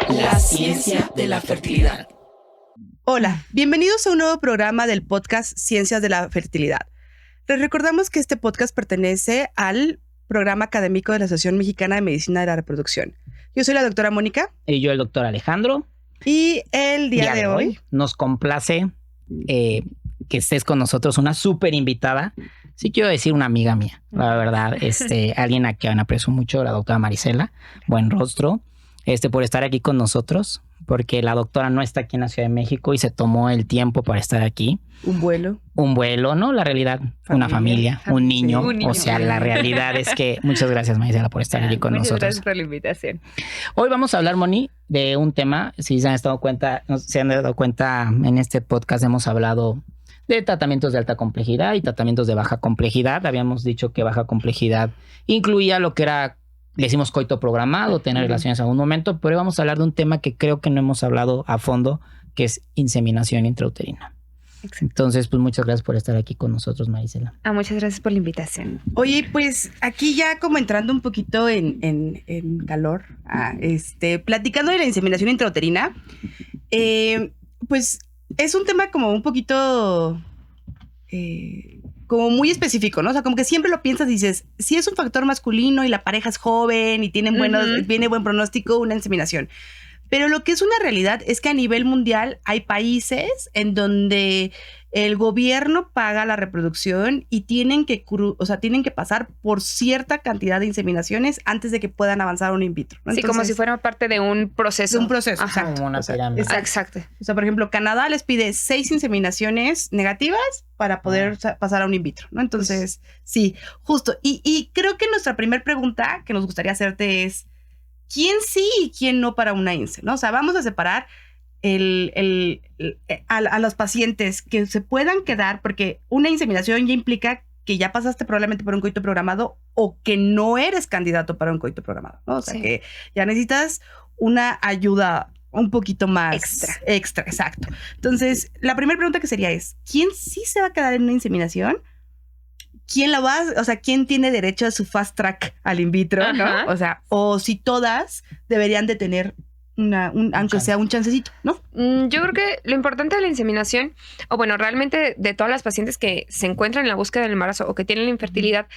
La ciencia de la fertilidad. Hola, bienvenidos a un nuevo programa del podcast Ciencias de la Fertilidad. Les recordamos que este podcast pertenece al programa académico de la Asociación Mexicana de Medicina de la Reproducción. Yo soy la doctora Mónica. Y yo el doctor Alejandro. Y el día de hoy nos complace que estés con nosotros, una súper invitada. Sí quiero decir una amiga mía, la verdad, alguien a quien aprecio mucho, la doctora Marisela, buen rostro, por estar aquí con nosotros, porque la doctora no está aquí en la Ciudad de México y se tomó el tiempo para estar aquí. Un vuelo, ¿no? La realidad, una familia, un niño. O sea, la realidad es que muchas gracias, Marisela, por estar aquí con nosotros. Muchas gracias por la invitación. Hoy vamos a hablar, Moni, de un tema, si se han dado cuenta en este podcast hemos hablado de tratamientos de alta complejidad y tratamientos de baja complejidad. Habíamos dicho que baja complejidad incluía lo que era, le decimos coito programado, tener relaciones en algún momento, pero hoy vamos a hablar de un tema que creo que no hemos hablado a fondo, que es inseminación intrauterina. Exacto. Entonces, pues muchas gracias por estar aquí con nosotros, Marisela. Muchas gracias por la invitación. Oye, pues aquí ya como entrando un poquito en calor, platicando de la inseminación intrauterina, pues es un tema como un poquito como muy específico, ¿no? O sea, como que siempre lo piensas y dices, si es un factor masculino y la pareja es joven y tienen viene buen pronóstico, una inseminación. Pero lo que es una realidad es que a nivel mundial hay países en donde el gobierno paga la reproducción y tienen que pasar por cierta cantidad de inseminaciones antes de que puedan avanzar a un in vitro, ¿no? Sí, entonces, como si fuera parte de un proceso. Exacto. Como una pirámide. Exacto. O sea, por ejemplo, Canadá les pide 6 inseminaciones negativas para poder pasar a un in vitro, ¿no? Entonces, sí, justo. Y creo que nuestra primera pregunta que nos gustaría hacerte es, ¿quién sí y quién no para una INSE, ¿no? O sea, vamos a separar a los pacientes que se puedan quedar, porque una inseminación ya implica que ya pasaste probablemente por un coito programado o que no eres candidato para un coito programado, ¿no? O sea, que ya necesitas una ayuda un poquito más extra, exacto. Entonces, la primera pregunta que sería es, ¿quién sí se va a quedar en una inseminación? ¿Quién tiene derecho a su fast track al in vitro, ¿no? O sea, o si todas deberían de tener aunque sea un chancecito, ¿no? Yo creo que lo importante de la inseminación, o bueno, realmente de todas las pacientes que se encuentran en la búsqueda del embarazo o que tienen la infertilidad,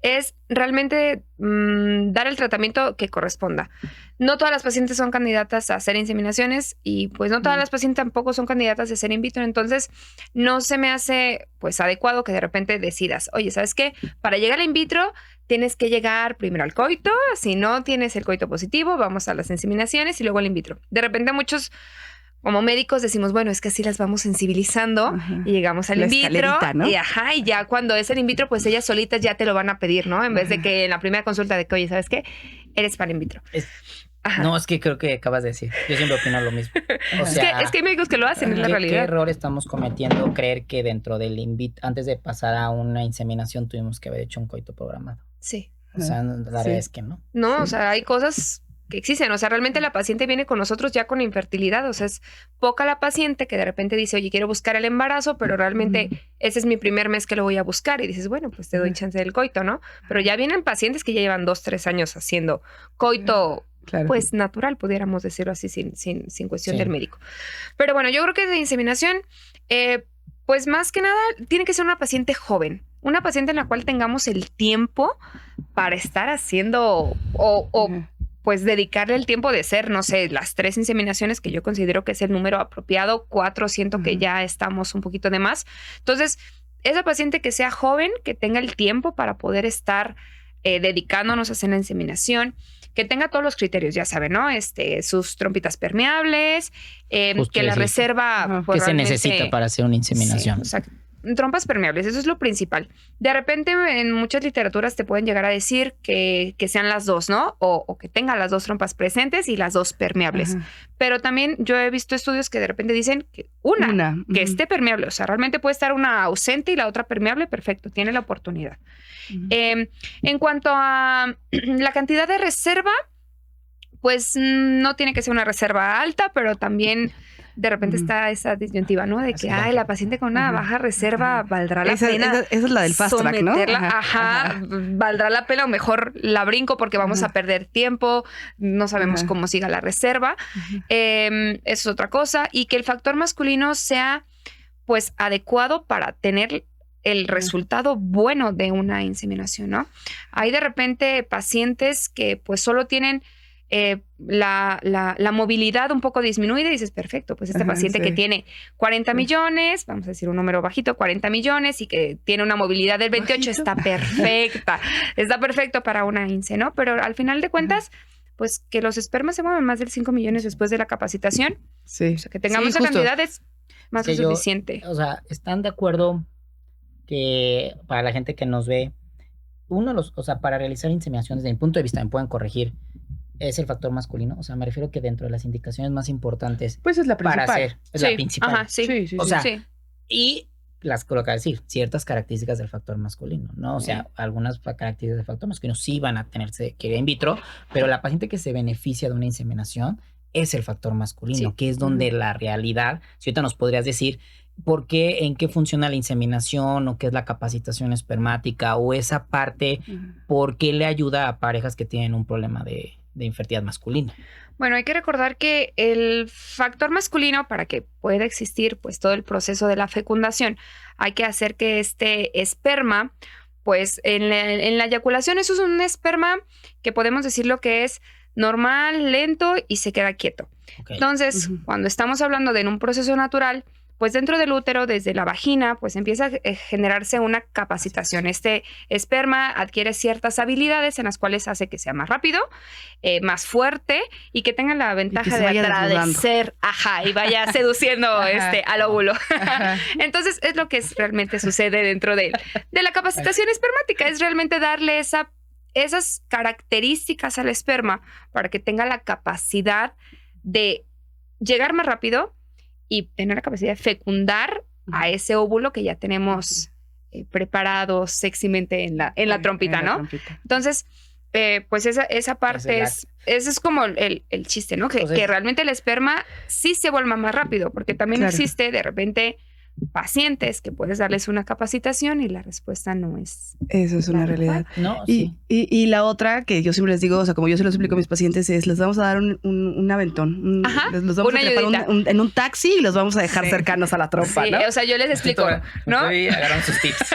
es realmente dar el tratamiento que corresponda. No todas las pacientes son candidatas a hacer inseminaciones y pues no todas las pacientes tampoco son candidatas a hacer in vitro. Entonces no se me hace pues adecuado que de repente decidas, oye, ¿sabes qué? Para llegar al in vitro tienes que llegar primero al coito. Si no tienes el coito positivo, vamos a las inseminaciones y luego al in vitro. De repente muchos como médicos decimos, bueno, es que así las vamos sensibilizando y llegamos al in vitro, ¿no? y ya cuando es el in vitro, pues ellas solitas ya te lo van a pedir, ¿no? En vez de que en la primera consulta de que, oye, ¿sabes qué? Eres para in vitro. No, es que creo que acabas de decir. Yo siempre opino lo mismo. O sea, es que hay médicos que lo hacen, es la realidad. ¿Qué error estamos cometiendo creer que dentro del antes de pasar a una inseminación tuvimos que haber hecho un coito programado? Sí. O sea, la verdad es que no. No, o sea, hay cosas que existen. O sea, realmente la paciente viene con nosotros ya con infertilidad. O sea, es poca la paciente que de repente dice, oye, quiero buscar el embarazo, pero realmente ese es mi primer mes que lo voy a buscar. Y dices, bueno, pues te doy chance del coito, ¿no? Pero ya vienen pacientes que ya llevan 2-3 años haciendo coito, pues natural, pudiéramos decirlo así, sin cuestión del médico. Pero bueno, yo creo que de inseminación, pues más que nada, tiene que ser una paciente joven. Una paciente en la cual tengamos el tiempo para estar haciendo pues dedicarle el tiempo de hacer, no sé, las 3 inseminaciones que yo considero que es el número apropiado, 4 siento que ya estamos un poquito de más. Entonces, esa paciente que sea joven, que tenga el tiempo para poder estar dedicándonos a hacer la inseminación, que tenga todos los criterios, ya saben, ¿no? Sus trompitas permeables, que la reserva... ¿Qué se necesita para hacer una inseminación? Sí, o sea, trompas permeables, eso es lo principal. De repente en muchas literaturas te pueden llegar a decir que sean las dos, ¿no? O que tengan las 2 trompas presentes y las 2 permeables. Pero también yo he visto estudios que de repente dicen que una que esté permeable. O sea, realmente puede estar una ausente y la otra permeable, perfecto, tiene la oportunidad. En cuanto a la cantidad de reserva, pues no tiene que ser una reserva alta, pero también de repente está esa disyuntiva, ¿no? De que, la paciente con una baja reserva valdrá la pena. Esa es la del fast track, ¿no? Valdrá la pena o mejor la brinco porque vamos a perder tiempo, no sabemos cómo siga la reserva. Eso es otra cosa. Y que el factor masculino sea, pues, adecuado para tener el resultado bueno de una inseminación, ¿no? Hay de repente pacientes que pues solo tienen la movilidad un poco disminuida y dices, perfecto, pues este paciente que tiene 40 millones, vamos a decir un número bajito, 40 millones y que tiene una movilidad del 28, está perfecta, está perfecto para una INSE, ¿no? Pero al final de cuentas, pues que los espermas se mueven más del 5 millones después de la capacitación, o sea, que tengamos esa cantidad es más que suficiente. O sea, ¿están de acuerdo que para la gente que nos ve, para realizar inseminaciones, desde mi punto de vista, me pueden corregir, es el factor masculino? O sea, me refiero que dentro de las indicaciones más importantes, pues es la principal. Para hacer, es la principal. Ajá, sí. O sea, y las coloca decir, ciertas características del factor masculino, ¿no? O sea, algunas características del factor masculino sí van a tenerse que ir in vitro, pero la paciente que se beneficia de una inseminación es el factor masculino, que es donde la realidad, si ahorita nos podrías decir por qué, en qué funciona la inseminación o qué es la capacitación espermática o esa parte, por qué le ayuda a parejas que tienen un problema de infertilidad masculina. Bueno, hay que recordar que el factor masculino, para que pueda existir pues todo el proceso de la fecundación, hay que hacer que este esperma, pues en la eyaculación, eso es un esperma que podemos decir lo que es normal, lento y se queda quieto. Entonces, cuando estamos hablando de un proceso natural, pues dentro del útero, desde la vagina, pues empieza a generarse una capacitación. Este esperma adquiere ciertas habilidades en las cuales hace que sea más rápido, más fuerte y que tenga la ventaja de atraveser, y vaya seduciendo al óvulo. Entonces, es lo que realmente sucede dentro de la capacitación espermática, es realmente darle esas características al esperma para que tenga la capacidad de llegar más rápido y tener la capacidad de fecundar a ese óvulo que ya tenemos preparado sexymente en la trompita, ¿no? Entonces, pues esa parte ese es como el chiste, ¿no? Que realmente el esperma sí se vuelva más rápido, porque también existe de repente pacientes que puedes darles una capacitación y la respuesta no es. Eso es una realidad. No, y la otra que yo siempre les digo, o sea, como yo se lo explico a mis pacientes, es les vamos a dar un aventón. Los vamos a trepar en un taxi y los vamos a dejar cercanos a la trompa, ¿no? O sea, yo les explico, ¿no? Agarran sus tips.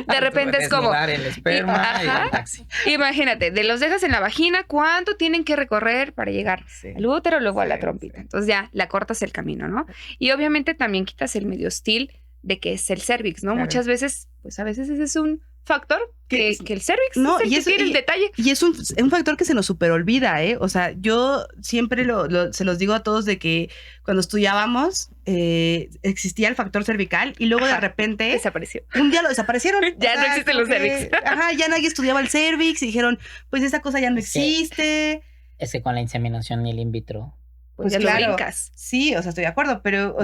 De repente es como el esperma y el taxi. Imagínate, los dejas en la vagina, ¿cuánto tienen que recorrer para llegar al útero, luego a la trompita? Entonces ya la cortas el camino, ¿no? Y obviamente también quitas el medio hostil de que es el cervix, ¿no? Muchas veces, pues a veces ese es un factor que el cervix es el que tiene el detalle. Y es un factor que se nos super olvida, ¿eh? O sea, yo siempre se los digo a todos de que cuando estudiábamos existía el factor cervical y luego de repente desapareció. Un día lo desaparecieron. Ya no existen los cervix. Ya nadie estudiaba el cervix y dijeron, pues esa cosa ya no existe. Es que con la inseminación y el in vitro pues ya lo brincas. Sí, o sea, estoy de acuerdo, pero,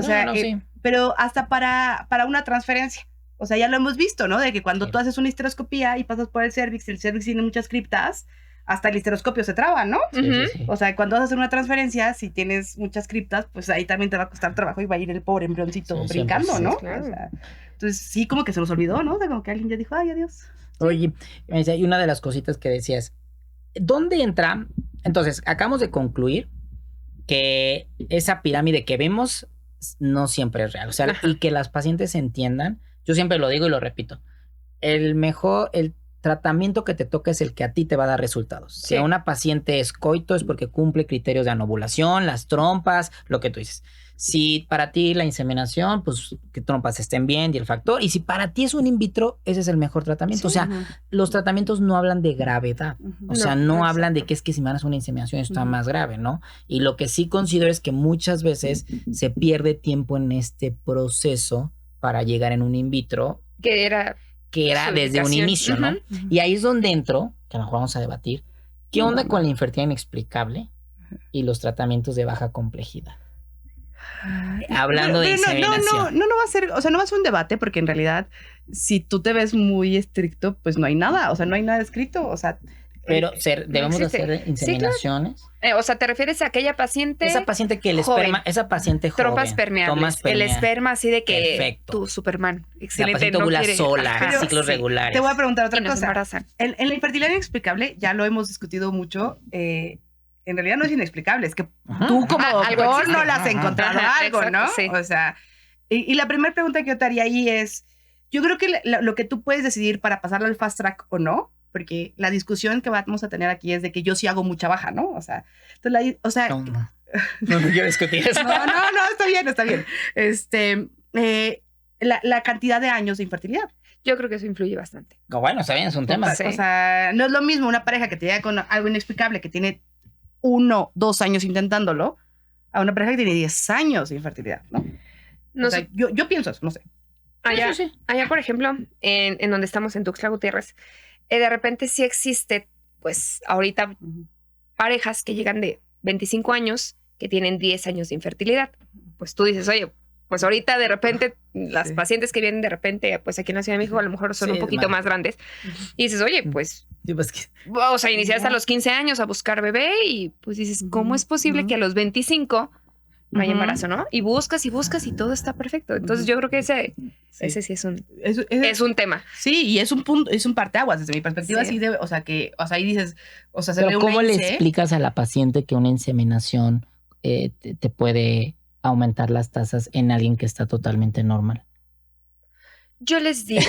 pero hasta para una transferencia. O sea, ya lo hemos visto, ¿no? De que cuando tú haces una histeroscopía y pasas por el cervix tiene muchas criptas, hasta el histeroscopio se traba, ¿no? Sí. O sea, cuando vas a hacer una transferencia, si tienes muchas criptas, pues ahí también te va a costar trabajo y va a ir el pobre embrioncito brincando, ¿no? Claro. O sea, entonces sí, como que se nos olvidó, ¿no? O sea, como que alguien ya dijo, ay, adiós. Oye, y una de las cositas que decías, ¿dónde entra? Entonces, acabamos de concluir que esa pirámide que vemos no siempre es real. O sea, y que las pacientes entiendan, yo siempre lo digo y lo repito, el tratamiento que te toca es el que a ti te va a dar resultados. Si a una paciente es coito es porque cumple criterios de anovulación, las trompas, lo que tú dices. Si para ti la inseminación, pues que trompas estén bien y el factor. Y si para ti es un in vitro, ese es el mejor tratamiento. O sea, los tratamientos no hablan de gravedad. O sea, no hablan de que es que si me haces una inseminación está más grave, ¿no? Y lo que sí considero es que muchas veces se pierde tiempo en este proceso para llegar en un in vitro. Que era desde un inicio, ¿no? Y ahí es donde entro, que a lo mejor vamos a debatir, ¿qué onda con la infertilidad inexplicable y los tratamientos de baja complejidad? Hablando de inseminación. No va a ser, o sea, no va a ser un debate porque en realidad si tú te ves muy estricto, pues no hay nada, o sea, no hay nada escrito, o sea, Pero debemos de existe. hacer inseminaciones. O sea, ¿te refieres a aquella paciente? Esa paciente que el joven. esperma, esa paciente joven. Trompas permeables. El esperma así de que Perfecto. tu Superman. La Excelente. paciente no ovula quiere- sola, Ajá, ciclos sí. regulares. Te voy a preguntar otra Y nos cosa. embarazan. En la infertilidad inexplicable, ya lo hemos discutido mucho, en realidad no es inexplicable, es que tú como Algo doctor existe. no le has encontrado Ajá, algo, exacto, ¿no? sí. O sea, y la primera pregunta que yo te haría ahí es, yo creo que lo que tú puedes decidir para pasarlo al fast track o no, porque la discusión que vamos a tener aquí es de que yo sí hago mucha baja, ¿no? O sea, No quiero discutir eso. no, está bien. La cantidad de años de infertilidad. Yo creo que eso influye bastante. No, bueno, está bien, es un tema. Sí. O sea, no es lo mismo una pareja que te llega con algo inexplicable que tiene 1, 2 años intentándolo a una pareja que tiene 10 años de infertilidad, ¿no? No O sea, sé. yo pienso eso, no sé. Allá, Sí. allá, por ejemplo, en donde estamos en Tuxtla Gutiérrez, de repente sí existe, pues ahorita parejas que llegan de 25 años que tienen 10 años de infertilidad. Pues tú dices, oye, pues ahorita de repente las Sí. pacientes que vienen de repente, pues aquí en la Ciudad de México a lo mejor son Sí, un poquito más grandes. Y dices, oye, pues, Sí, pues que- o sea, iniciaste a los 15 años a buscar bebé y pues dices, ¿cómo es posible que a los 25 no hay Ujú. embarazo, no? Y buscas y todo está perfecto. Entonces yo creo que ese sí es un tema. Sí, y es un punto, es un parteaguas desde mi perspectiva. Sí. Sí debe, o sea, ahí dices, o sea, se ve Pero una ¿cómo le INSE. explicas a la paciente que una inseminación te puede aumentar las tasas en alguien que está totalmente normal? Yo les digo,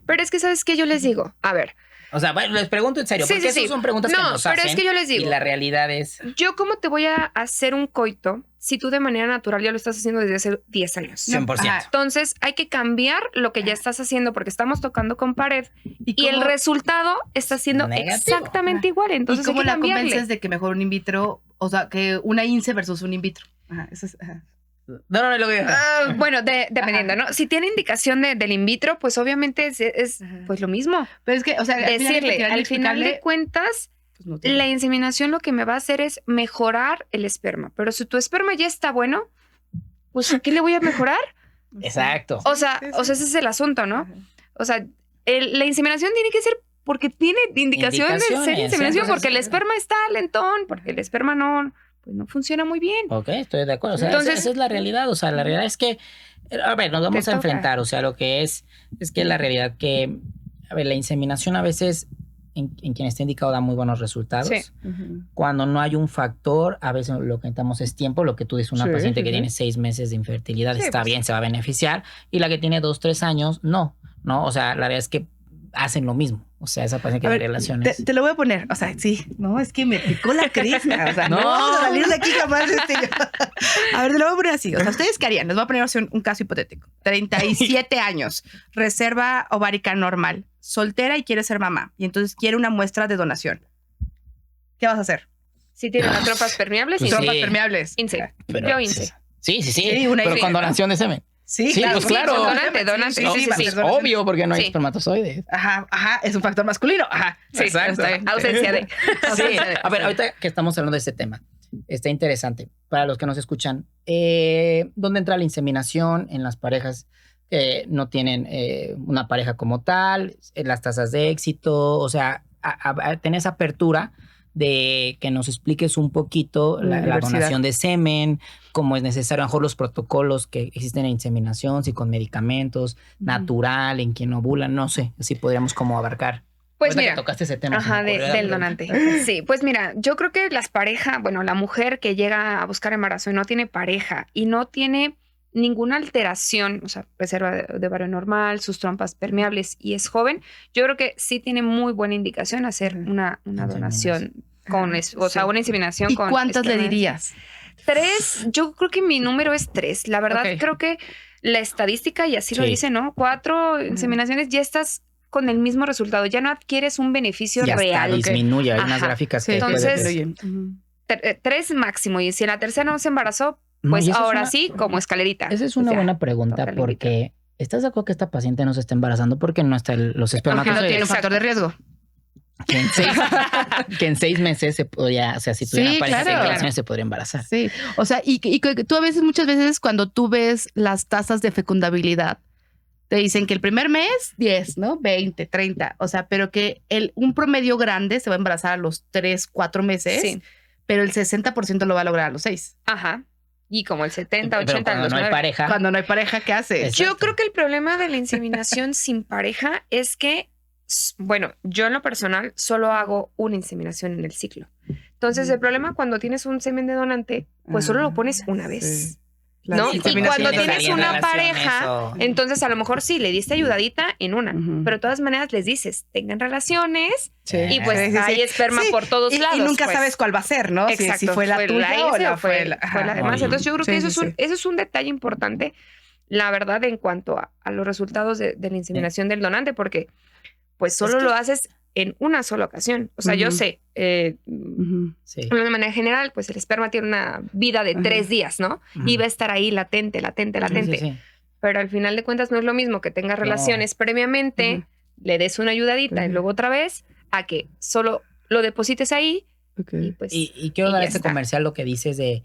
pero es que ¿sabes qué? Yo les digo, a ver, O sea, bueno, les pregunto en serio, Sí, porque sí, esas sí. son preguntas que No, nos pero hacen. es que yo les digo. Y la realidad es... yo cómo te voy a hacer un coito si tú de manera natural ya lo estás haciendo desde hace 10 años. 100%. Ajá. Entonces hay que cambiar lo que ya estás haciendo porque estamos tocando con pared y el cómo- resultado está siendo Negativo. exactamente igual. Entonces ¿Y cómo hay que la cambiarle. convences de que mejor un in vitro, o sea, que una INSE versus un in vitro? Ajá, eso es, ajá. No, lo voy a... Bueno, dependiendo, ¿no? Si tiene indicación del in vitro, pues obviamente es Ajá. pues lo mismo. Pero es que, o sea, Decirle, al final de inexplicable, cuentas, pues no tiene- la inseminación lo que me va a hacer es mejorar el esperma. Pero si tu esperma ya está bueno, pues ¿qué le voy a mejorar? Exacto. O sea, Sí, sí. o sea, ese es el asunto, ¿no? Ajá. O sea, la inseminación tiene que ser porque tiene indicación de ser Indicaciones, inseminación, sí, porque el entonces- esperma está lentón, porque el esperma no funciona muy bien. Ok, estoy de acuerdo. O sea, Entonces- esa es la realidad. O sea, la realidad es que, a ver, nos vamos Te a toca. enfrentar. O sea, lo que es que la realidad que, a ver, la inseminación a veces en quien está indicado da muy buenos resultados. Sí. Ujú. Cuando no hay un factor, a veces lo que necesitamos es tiempo. Lo que tú dices, una Sí, paciente sí, que sí. tiene 6 meses de infertilidad Sí, está pues. bien, se va a beneficiar. Y la que tiene 2, 3 años, no. O sea, la verdad es que hacen lo mismo. O sea, esa paciente que A tiene ver, relaciones. te lo voy a poner, o sea, sí, no, es que me picó la cresta, o sea, no, No. vamos a salir de aquí jamás. A ver, te lo voy a poner así, o sea, ¿ustedes qué harían? Les voy a poner así un caso hipotético. 37 años, reserva ovárica normal, soltera y quiere ser mamá, y entonces quiere una muestra de donación. ¿Qué vas a hacer? Si tiene las tropas permeables, Pues INSE. Tropas sí. permeables. INSE. Pero- Yo INSE. Sí. Sí, una pero INSE, con ¿no? donación de semen. Sí, Sí, pues claro. Donante. Sí, No, sí, pues sí, es sí. obvio porque no hay Sí. espermatozoides. Ajá, es un factor masculino. Ajá, Sí, Exacto. está bien. Ausencia de. Sí, a ver, ahorita que estamos hablando de este tema, está interesante para los que nos escuchan. ¿Dónde entra la inseminación en las parejas que no tienen una pareja como tal? Las tasas de éxito, o sea, tener esa apertura de que nos expliques un poquito la diversidad. donación de semen, cómo es necesario, a lo mejor los protocolos que existen en inseminación, si con medicamentos, natural, en quien ovulan, no sé, si podríamos como abarcar. Pues Ahorita que mira. tocaste ese tema. se me Ajá, ocurrió la del pregunta. donante. Sí, pues mira, yo creo que las parejas, bueno, la mujer que llega a buscar embarazo y no tiene pareja y no tiene ninguna alteración, o sea, reserva de ovario normal, sus trompas permeables y es joven, yo creo que sí tiene muy buena indicación hacer una donación con, o sea, Sí. una inseminación ¿Y con. cuántas le esperma. dirías? 3, yo creo que mi número es 3. La verdad, Ok. creo que la estadística, y así lo Sí. dice, ¿no? 4 inseminaciones, ya estás con el mismo resultado, ya no adquieres un beneficio Y hasta real. disminuye, hay unas Ajá. gráficas Sí, que entonces- puedes- 3 máximo, y si en la tercera no se embarazó, No, pues y esa es ahora una- sí, como escalerita. Esa es Pues una ya. buena pregunta toca el in vitro. porque ¿estás de acuerdo que esta paciente no se está embarazando porque no está los Porque no espermatozoides? tiene un factor de riesgo. Que en 6 meses se podría, o sea, si tuviera Sí, pareja claro. de relaciones se podría embarazar. Sí, o sea, y que tú muchas veces cuando tú ves las tasas de fecundabilidad te dicen que el primer mes 10, ¿no? 20, 30, o sea, pero que un promedio grande se va a embarazar a los 3, 4 meses, Sí. pero el 60% lo va a lograr a los 6. Ajá. Y como el 70, Pero 80 a cuando los no hay 9. pareja. Cuando no hay pareja, ¿qué haces? Exacto. Yo creo que el problema de la inseminación sin pareja es que, bueno, yo en lo personal solo hago una inseminación en el ciclo. Entonces, el problema cuando tienes un semen de donante, pues solo lo pones una vez. Sí. ¿No? Y cuando tienes una pareja, eso. entonces a lo mejor sí, le diste ayudadita en una, Ujú. pero de todas maneras les dices, tengan relaciones Sí. y pues Sí, sí, hay sí. esperma Sí, por todos y, lados. y nunca pues. sabes cuál va a ser, ¿no? Exacto. Si fue la tuya o ese la o fue la... fue la ajá. demás. Oye. Entonces yo creo que Sí, eso, sí, sí. eso es un detalle importante, la verdad, en cuanto a los resultados de la inseminación del donante, porque pues solo que- lo haces en una sola ocasión. O sea, yo Ujú. sé, Ujú. Sí. de manera general, pues el esperma tiene una vida de Ajá. 3 días, ¿no? Ujú. Y va a estar ahí latente. Sí, sí. Pero al final de cuentas no es lo mismo que tengas relaciones previamente, Ujú. le des una ayudadita y Ujú. luego otra vez, a que solo lo deposites ahí Ok. y pues... Y quiero y dar ya este está. comercial, lo que dices de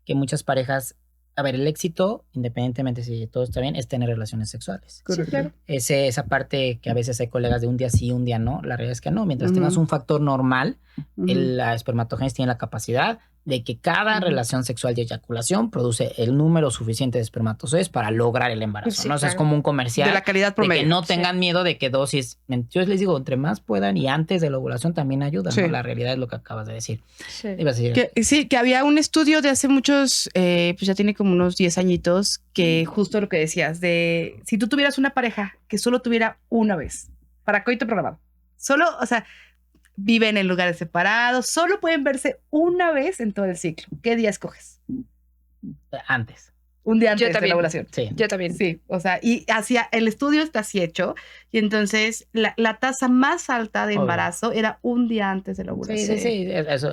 que muchas parejas, a ver, el éxito, independientemente si todo está bien, es tener relaciones sexuales. Correcto. claro. Esa parte que a veces hay colegas de un día sí, un día no, la realidad es que no. Mientras Ujú. tengas un factor normal, Ujú. la espermatogénesis tiene la capacidad de que cada Ujú. relación sexual de eyaculación produce el número suficiente de espermatozoides para lograr el embarazo. Sí, ¿no? O sea, es claro. como un comercial De la calidad de promedio. que no Sí. tengan miedo de que dosis. Yo les digo, entre más puedan y antes de la ovulación también ayuda. Sí. ¿no? La realidad es lo que acabas de decir. Sí. Ibas a decir. Sí, que había un estudio de hace muchos, pues ya tiene como unos 10 añitos, que justo lo que decías, de si tú tuvieras una pareja que solo tuviera una vez, para coito programado, solo, o sea, viven en lugares separados, solo pueden verse una vez en todo el ciclo. ¿Qué día escoges? Antes. Un día antes de también. la ovulación. Sí. Yo también. Sí, o sea, y hacia el estudio está así hecho, y entonces la tasa más alta de Obvio. embarazo era un día antes de la Sí, ovulación. sí, sí. Eso.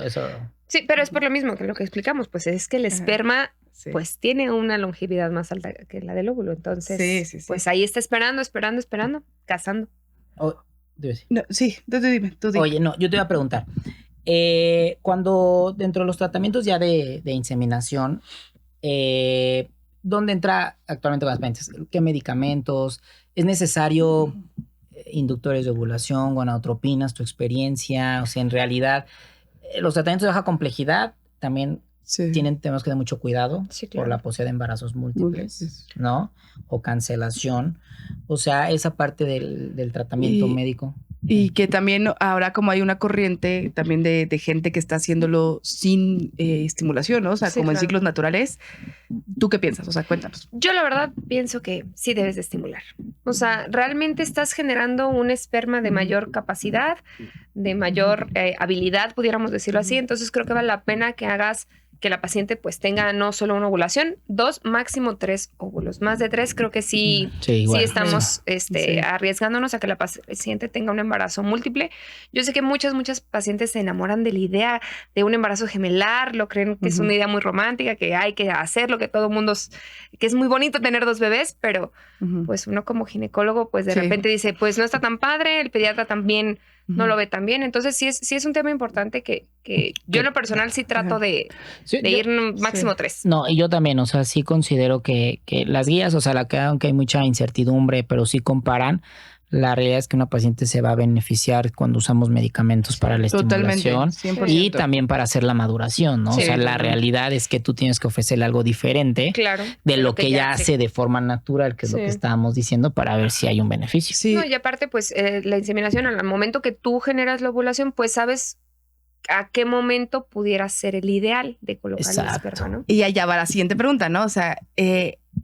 Sí, pero es por lo mismo que lo que explicamos, pues es que el esperma Sí. pues tiene una longevidad más alta que la del óvulo. Entonces, Sí. pues ahí está esperando, cazando. Debe ser. No, sí, tú dime. Oye, no, yo te iba a preguntar. Cuando dentro de los tratamientos ya de inseminación, ¿dónde entra actualmente con las pacientes? ¿Qué medicamentos? ¿Es necesario inductores de ovulación, gonadotropinas, tu experiencia? O sea, en realidad, los tratamientos de baja complejidad también Sí. tenemos que tener mucho cuidado Sí, por claro. la posibilidad de embarazos múltiples, Múltiples. ¿no? O cancelación. O sea, esa parte del tratamiento Y- médico. Y que también ahora como hay una corriente también de gente que está haciéndolo sin estimulación, ¿no? O sea, Sí, como en claro. ciclos naturales. ¿Tú qué piensas? O sea, cuéntanos. Yo la verdad pienso que sí debes de estimular. O sea, realmente estás generando un esperma de mayor capacidad, de mayor habilidad, pudiéramos decirlo así. Entonces creo que vale la pena que hagas que la paciente pues tenga no solo una ovulación, 2, máximo 3 óvulos. Más de 3 creo que sí, Sí, igual. sí estamos Sí. arriesgándonos a que la paciente tenga un embarazo múltiple. Yo sé que muchas pacientes se enamoran de la idea de un embarazo gemelar, lo creen que es una idea muy romántica, que hay que hacerlo, que todo mundo, que es muy bonito tener 2 bebés, pero Ujú. pues uno como ginecólogo pues de Sí. repente dice, pues no está tan padre, el pediatra también no Ujú. lo ve tan bien. Entonces sí es un tema importante que yo en lo personal sí trato de Sí, de yo- ir máximo 3. No, y yo también, o sea, sí considero que las guías, o sea, aunque hay mucha incertidumbre, pero sí comparan, la realidad es que una paciente se va a beneficiar cuando usamos medicamentos para la Totalmente. estimulación 100%. y también para hacer la maduración, ¿no? Sí, o sea, la totalmente. realidad es que tú tienes que ofrecerle algo diferente Claro. de lo que ella hace de forma natural, que es lo Sí. que estábamos diciendo, para ver si hay un beneficio. Sí. No, y aparte, pues la inseminación, al momento que tú generas la ovulación, pues sabes a qué momento pudiera ser el ideal de colocar el Exacto. esperma, ¿no? Y allá va la siguiente pregunta, ¿no? O sea,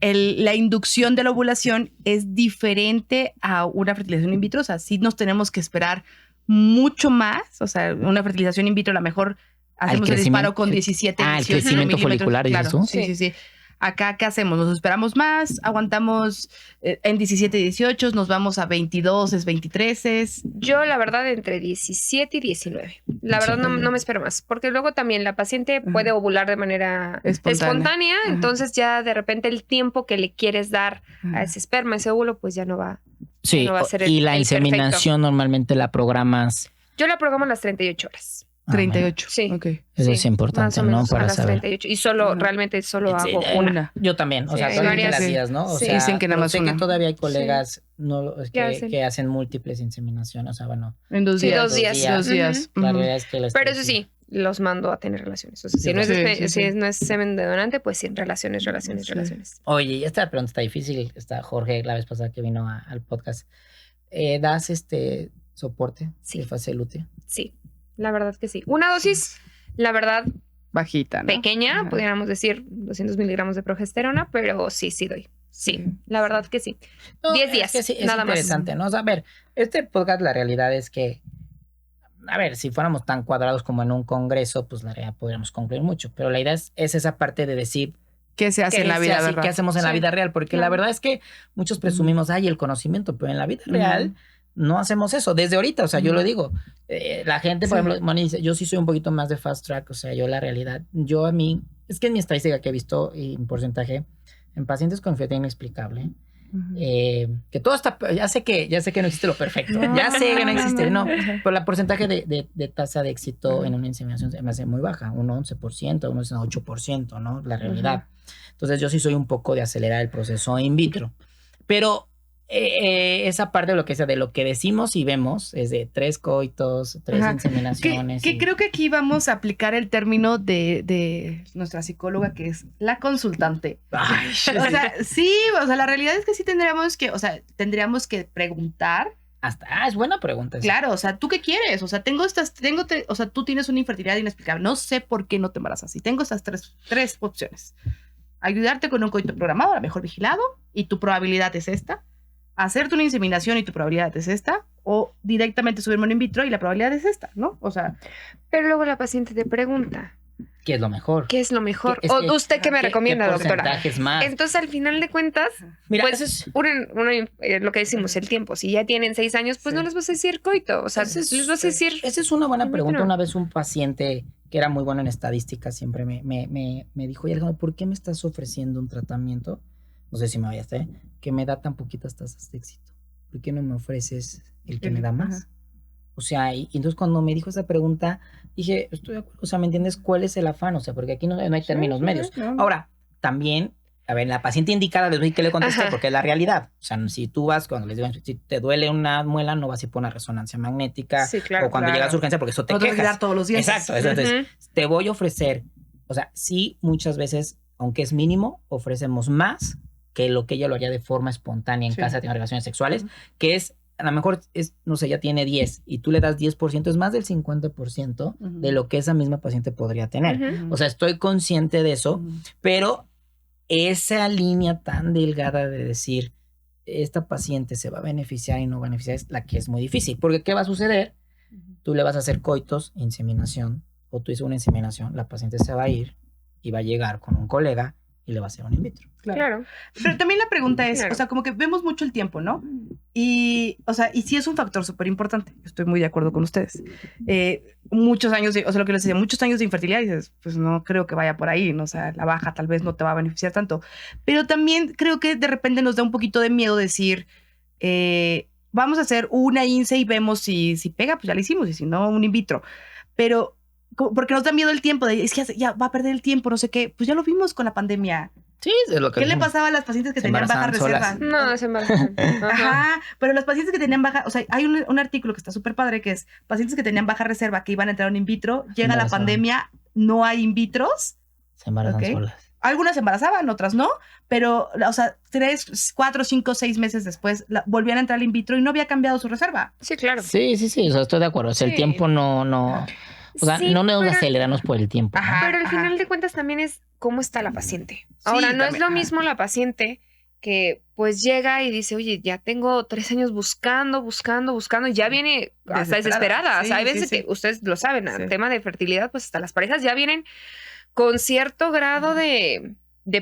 la inducción de la ovulación es diferente a una fertilización in vitro. O sea, sí nos tenemos que esperar mucho más. O sea, una fertilización in vitro, a lo mejor hacemos el crecimiento- disparo con 17, el 18 crecimiento milímetros. folicular, dices Claro, tú. sí. Acá, ¿qué hacemos? Nos esperamos más, aguantamos en 17, 18, nos vamos a 22, 23. Yo, la verdad, entre 17 y 19. La verdad, no me espero más. Porque luego también la paciente puede ovular de manera espontánea. Ajá. Entonces, ya de repente el tiempo que le quieres dar a ese esperma, ese óvulo, pues ya no va. Sí, no va a ser y el la perfecto. inseminación normalmente la programas. Yo la programo a las 38 horas. 38. Sí. Ok. Eso es importante, más o ¿no? menos Para a las saber. 38. Y solo, realmente solo Sí, hago una. Yo también, o Sí, sea, hay solamente varias. las días, ¿no? O Sí. sea, Dicen que nada pero más sé una. que todavía hay colegas hacen? que hacen múltiples inseminaciones, o sea, bueno. En 2 Sí, días. 2 días. 2 días. La Ujú. realidad es que la Pero eso estadística- sí, los mando a tener relaciones. O sea, si Yo no, es, también. Sí, sí, si sí. no es semen de donante, pues sí, relaciones. Sí. Oye, y esta pregunta está difícil. Está Jorge la vez pasada que vino al podcast. ¿Das soporte Sí. de fase lútea? Sí, la verdad que sí. Una dosis, la verdad, Bajita, ¿no? pequeña, Ajá. pudiéramos decir 200 miligramos de progesterona, pero sí doy. Sí, la verdad que sí. No, 10 es días, que sí, es nada más. interesante, ¿no? O sea, a ver, este podcast, la realidad es que, a ver, si fuéramos tan cuadrados como en un congreso, pues la realidad podríamos concluir mucho. Pero la idea es esa parte de decir ¿Qué se hace qué en la vida, se hace, verdad? qué hacemos en la Sí, vida real, porque la claro. verdad es que muchos presumimos, ay, el conocimiento, pero en la vida real no hacemos eso. Desde ahorita, o sea, yo lo digo. La gente, por Sí. ejemplo, Moni dice, yo sí soy un poquito más de fast track, o sea, yo la realidad, yo a mí, es que en mi estadística que he visto y en porcentaje, en pacientes con enfermedad inexplicable, que todo está, ya sé que no existe lo perfecto, ya sé que no existe, no, pero el porcentaje de tasa de éxito en una inseminación se me hace muy baja, un 11%, un 8%, ¿no? La realidad. Entonces yo sí soy un poco de acelerar el proceso in vitro, pero esa parte de lo que sea, de lo que decimos y vemos es de 3 coitos, 3 Ajá. inseminaciones. Que creo que aquí vamos a aplicar el término de nuestra psicóloga, que es la consultante. Ay, O sea, sí, o sea, la realidad es que sí tendríamos que preguntar. es buena pregunta. Esa. Claro, o sea, ¿tú qué quieres? O sea, o sea, tú tienes una infertilidad inexplicable. No sé por qué no te embarazas. Y tengo estas tres opciones. Ayudarte con un coito programado, a lo mejor vigilado, y tu probabilidad es esta. Hacerte una inseminación y tu probabilidad es esta. O directamente subirme un in vitro y la probabilidad es esta, ¿no? O sea, Pero luego la paciente te pregunta, ¿Qué es lo mejor? ¿qué es lo mejor? Es ¿O que- usted qué me recomienda, ¿Qué doctora? porcentajes más? Entonces, al final de cuentas, Mira, pues, eso es... lo que decimos, el tiempo. Si ya tienen 6 años, pues Sí. no les vas a decir coito. O sea, les vas a decir... Esa es una buena in pregunta. vitro. Una vez un paciente que era muy bueno en estadística siempre me dijo, oye, Alejandro, ¿por qué me estás ofreciendo un tratamiento? No sé si me vayas, que me da tan poquitas tasas de éxito. ¿Por qué no me ofreces el que me da más? Ajá. O sea, y entonces cuando me dijo esa pregunta, dije, estoy de acuerdo. O sea, ¿me entiendes cuál es el afán? O sea, porque aquí no hay términos medios. claro. Ahora, también, a ver, la paciente indicada, les doy que le contesté, Ajá. porque es la realidad. O sea, si tú vas, cuando les digo, si te duele una muela, no vas a ir por una resonancia magnética. Sí, claro, o cuando claro. llegas a urgencia, porque eso te No te vas a quejas. quedar todos los días. Exacto. Entonces, Ujú. te voy a ofrecer, o sea, sí, muchas veces, aunque es mínimo, ofrecemos más que lo que ella lo haría de forma espontánea en Sí. casa, teniendo relaciones sexuales, que es, a lo mejor es, no sé, ya tiene 10 y tú le das 10%, es más del 50% de lo que esa misma paciente podría tener. Ujú. O sea, estoy consciente de eso, pero esa línea tan delgada de decir, esta paciente se va a beneficiar y no va a beneficiar, es la que es muy difícil. Porque ¿qué va a suceder? Tú le vas a hacer coitos, inseminación, o tú hiciste una inseminación, la paciente se va a ir y va a llegar con un colega y le va a hacer un in vitro. Claro. Pero también la pregunta es, Claro. o sea, como que vemos mucho el tiempo, ¿no? Y, o sea, y sí es un factor súper importante. Estoy muy de acuerdo con ustedes. Muchos años o sea, lo que les decía, muchos años de infertilidad, y dices, pues no creo que vaya por ahí, ¿no? O sea, la baja tal vez no te va a beneficiar tanto. Pero también creo que de repente nos da un poquito de miedo decir, vamos a hacer una INSE y vemos si pega, pues ya la hicimos, y si no, un in vitro. Pero porque nos da miedo el tiempo, de, es que ya va a perder el tiempo, no sé qué. Pues ya lo vimos con la pandemia. Sí, es lo que ¿Qué le pasaba a las pacientes que Se tenían baja embarazaban reserva? solas. No, se embarazan. Ajá. Ajá, pero las pacientes que tenían baja, o sea, hay un artículo que está súper padre que es pacientes que tenían baja reserva que iban a entrar a un in vitro, llega la embarazaban. pandemia, no hay in vitros, Se embarazan Ok. solas. algunas se embarazaban, otras no, pero, o sea, 3, 4, 5, 6 meses después volvían a entrar al in vitro y no había cambiado su reserva. Sí, claro. Sí, o sea, estoy de acuerdo. O sea, el Sí. tiempo no. O sea, Sí, no debemos pero- acelerarnos por el tiempo. ¿no? Ajá. Pero al final de cuentas también es cómo está la paciente. Sí, Ahora, no es también, lo ajá. mismo la paciente que pues llega y dice, oye, ya tengo 3 años buscando, y ya viene hasta desesperada. O sea, hay Sí, veces sí, sí. que ustedes lo saben, Sí. el tema de fertilidad, pues hasta las parejas ya vienen con cierto grado de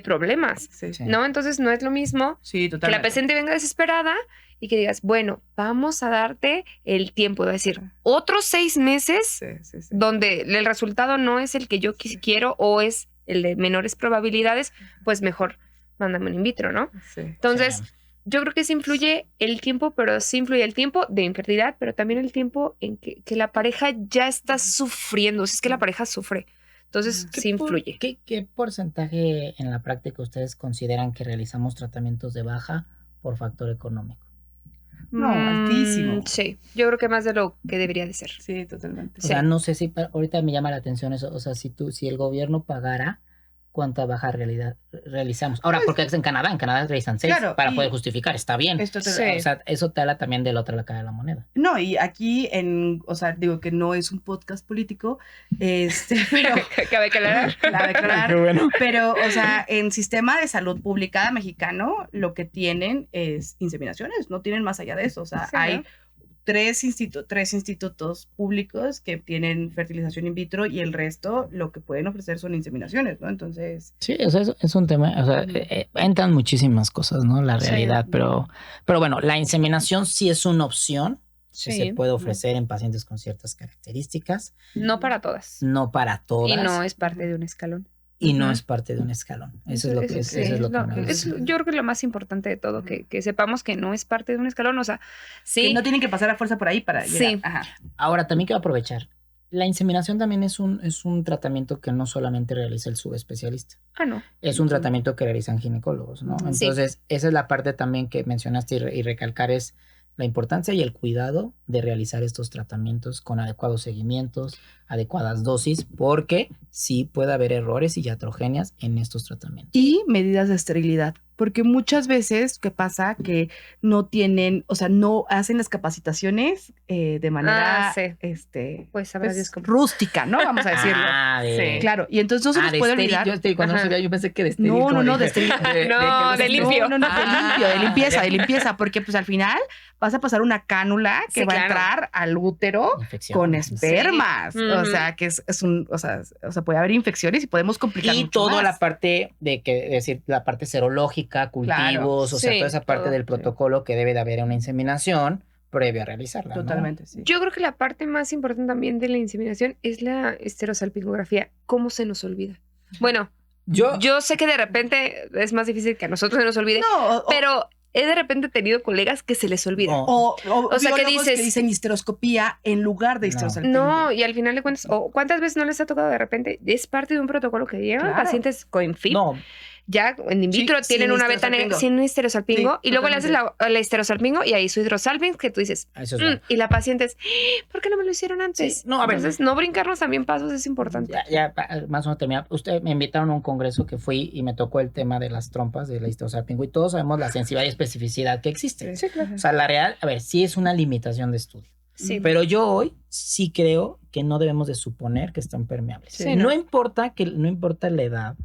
problemas, Sí, Sí. ¿no? Entonces no es lo mismo sí, que la totalmente. paciente venga desesperada y que digas, bueno, vamos a darte el tiempo, es decir, otros 6 meses Sí, sí, sí. donde el resultado no es el que yo quiero o es el de menores probabilidades, pues mejor mándame un in vitro, ¿no? Sí. Entonces, Sí. Yo creo que sí influye el tiempo, pero sí influye el tiempo de infertilidad, pero también el tiempo en que la pareja ya está sufriendo. O sea, es que la pareja sufre. Entonces, sí influye. ¿Qué porcentaje en la práctica ustedes consideran que realizamos tratamientos de baja por factor económico? No, altísimo. Sí, yo creo que más de lo que debería de ser. Sí, totalmente. O sea, no sé si ahorita me llama la atención eso. O sea, si el gobierno pagara, ¿cuánta baja realizamos? Ahora, porque es en Canadá realizan 6 para poder justificar, está bien. Esto O sea, eso te habla también de la otra cara de la moneda. No, y aquí o sea, digo que no es un podcast político, pero cabe aclarar. Qué bueno. Pero, o sea, en sistema de salud pública mexicano, lo que tienen es inseminaciones, no tienen más allá de eso. O sea, Sí, hay ¿no? tres institutos públicos que tienen fertilización in vitro y el resto lo que pueden ofrecer son inseminaciones, ¿no? Entonces... Sí, o sea, es un tema, o sea, entran muchísimas cosas, ¿no? La realidad, Sí. pero bueno, la inseminación sí es una opción que Sí. se puede ofrecer en pacientes con ciertas características, No para todas. no para todas. Y no es parte de un escalón. y no es parte de un escalón. Eso es lo que Sí, eso es lo que no, me gusta. yo creo que lo más importante de todo, que sepamos que no es parte de un escalón, o sea, sí. Que no tienen que pasar a fuerza por ahí para llegar. Sí. Ajá. Ahora, también quiero aprovechar. La inseminación también es un tratamiento que no solamente realiza el subespecialista. Ah, no. Es un tratamiento que realizan ginecólogos, ¿no? Sí. Entonces, esa es la parte también que mencionaste y recalcar es la importancia y el cuidado de realizar estos tratamientos con adecuados seguimientos, adecuadas dosis, porque sí puede haber errores y iatrogenias en estos tratamientos. Y medidas de esterilidad, porque muchas veces, ¿qué pasa? Que no tienen, o sea, no hacen las capacitaciones de manera, sí. Pues sabrá pues, Dios cómo. rústica, ¿no? Vamos a decirlo. Sí. Claro, y entonces no se nos de puede estéril. olvidar. Cuando Ajá. yo pensé que de estéril. No, como no, de dije. estéril. No, de limpio. No, de limpio, de limpieza, porque pues al final vas a pasar una cánula que Sí, va a claro. entrar al útero Infección. con espermas. Sí. O sea, que es un, o sea, puede haber infecciones y podemos complicar Y mucho toda más. la parte de que decir la parte serológica, cultivos, o sea, Sí, toda esa parte todo. del protocolo que debe de haber en una inseminación previo a realizarla. ¿no? Totalmente, sí. Yo creo que la parte más importante también de la inseminación es la esterosalpingografía. ¿Cómo se nos olvida? Bueno, yo sé que de repente es más difícil que a nosotros se nos olvide, No, pero he de repente tenido colegas que se les olvida. No. o sea, ¿qué biólogos dices? que dicen histeroscopía en lugar de No. histerosalpingo. No, y al final de cuentas, o ¿cuántas veces no les ha tocado de repente? Es parte de un protocolo que llevan Claro. pacientes con FIP. No, Ya en in vitro Sí, tienen sin una beta histerosalpingo. sin histerosalpingo Sí, y luego le haces totalmente. la histerosalpingo y ahí su hidrosalping que tú dices, eso es bueno. y la paciente es, ¿por qué no me lo hicieron antes? Sí, no, a ver. Entonces, no brincarnos también pasos es importante. Más o menos terminar. Usted me invitaron a un congreso que fui y me tocó el tema de las trompas de la histerosalpingo y todos sabemos la sensibilidad y especificidad que existe. Sí, claro. O sea, la real, a ver, sí es una limitación de estudio. Sí. Pero yo hoy sí creo que no debemos de suponer que están permeables. Sí, no ¿no? importa la edad,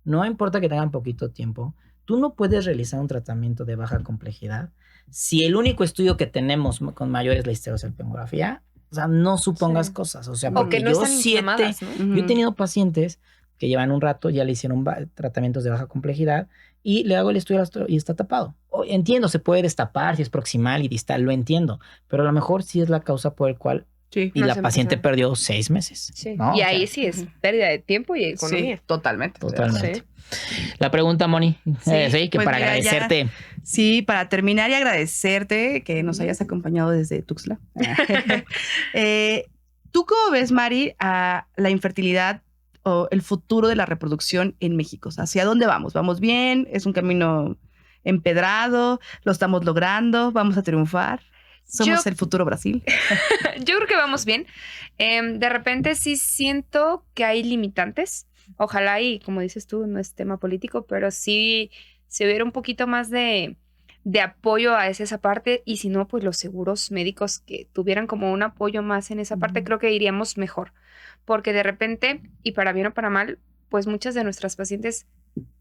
no importa que tengan poquito tiempo, tú no puedes realizar un tratamiento de baja complejidad si el único estudio que tenemos con mayor es la histerosalpingografía. O sea, no supongas Sí. cosas. O sea, O porque que no yo están 7, inflamadas, ¿no? yo he tenido pacientes que llevan un rato, ya le hicieron tratamientos de baja complejidad y le hago el estudio y está tapado. Entiendo, se puede destapar si es proximal y distal, lo entiendo, pero a lo mejor sí es la causa por el cual Sí. y No la se paciente empezó. perdió 6 meses. Sí. ¿no? Y O ahí sea, sí es pérdida de tiempo y economía. Sí, totalmente. Totalmente. Sí. La pregunta, Moni, Sí, sí, que pues para mira, ya- agradecerte. Sí, para terminar y agradecerte que nos hayas acompañado desde Tuxtla. ¿Tú cómo ves, Mari, a la infertilidad o el futuro de la reproducción en México? O sea, ¿hacia dónde vamos? ¿Vamos bien? ¿Es un camino empedrado? ¿Lo estamos logrando? ¿Vamos a triunfar? ¿Somos Yo- el futuro Brasil? Yo creo que vamos bien. De repente sí siento que hay limitantes. Ojalá y, como dices tú, no es tema político, pero sí se hubiera un poquito más de apoyo a esa parte y si no, pues los seguros médicos que tuvieran como un apoyo más en esa parte, creo que iríamos mejor. Porque de repente, y para bien o para mal, pues muchas de nuestras pacientes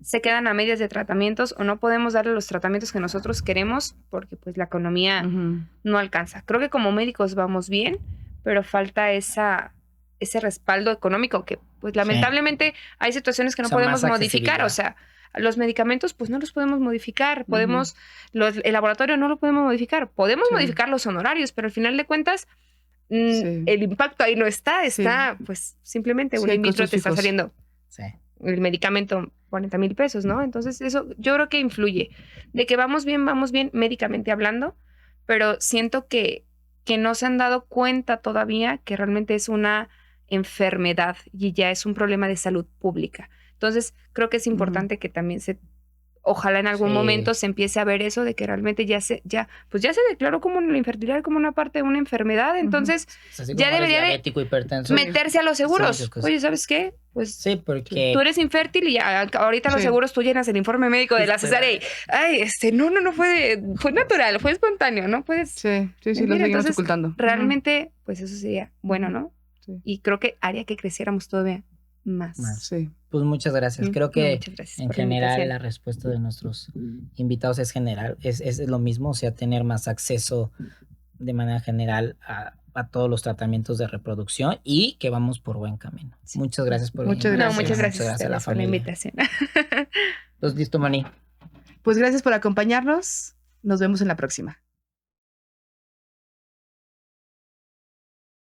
se quedan a medias de tratamientos o no podemos darle los tratamientos que nosotros queremos porque pues la economía no alcanza. Creo que como médicos vamos bien, pero falta ese respaldo económico que pues lamentablemente hay situaciones que no O sea, podemos más modificar. O sea, los medicamentos pues no los podemos modificar. Podemos, el laboratorio no lo podemos modificar. Podemos Sí. modificar los honorarios, pero al final de cuentas Sí. el impacto ahí no está. Está pues simplemente Sí, un in vitro costos te está fijos. saliendo Sí. el medicamento 40,000 pesos, ¿no? Entonces eso yo creo que influye. De que vamos bien médicamente hablando, pero siento que no se han dado cuenta todavía que realmente es una enfermedad y ya es un problema de salud pública. Entonces creo que es importante que también ojalá en algún momento se empiece a ver eso de que realmente ya se declaró como la infertilidad como una parte de una enfermedad, entonces ya debería diabético, hipertenso, meterse a los seguros. Sí, oye, ¿sabes qué? Pues sí, porque tú eres infértil y ahorita los seguros tú llenas el informe médico de la cesárea y no fue natural, fue espontáneo, ¿no? Puedes Sí, lo seguimos ocultando. Realmente, pues eso sería bueno, ¿no? Sí. Y creo que haría que creciéramos todavía más. Sí. pues muchas gracias. Creo que en por general la respuesta de nuestros invitados es general, es lo mismo, o sea, tener más acceso de manera general a todos los tratamientos de reproducción y que vamos por buen camino. Sí. Muchas gracias por Muchas gracias. Muchas gracias a la por la familia. invitación. Pues listo, Moni. Pues gracias por acompañarnos. Nos vemos en la próxima.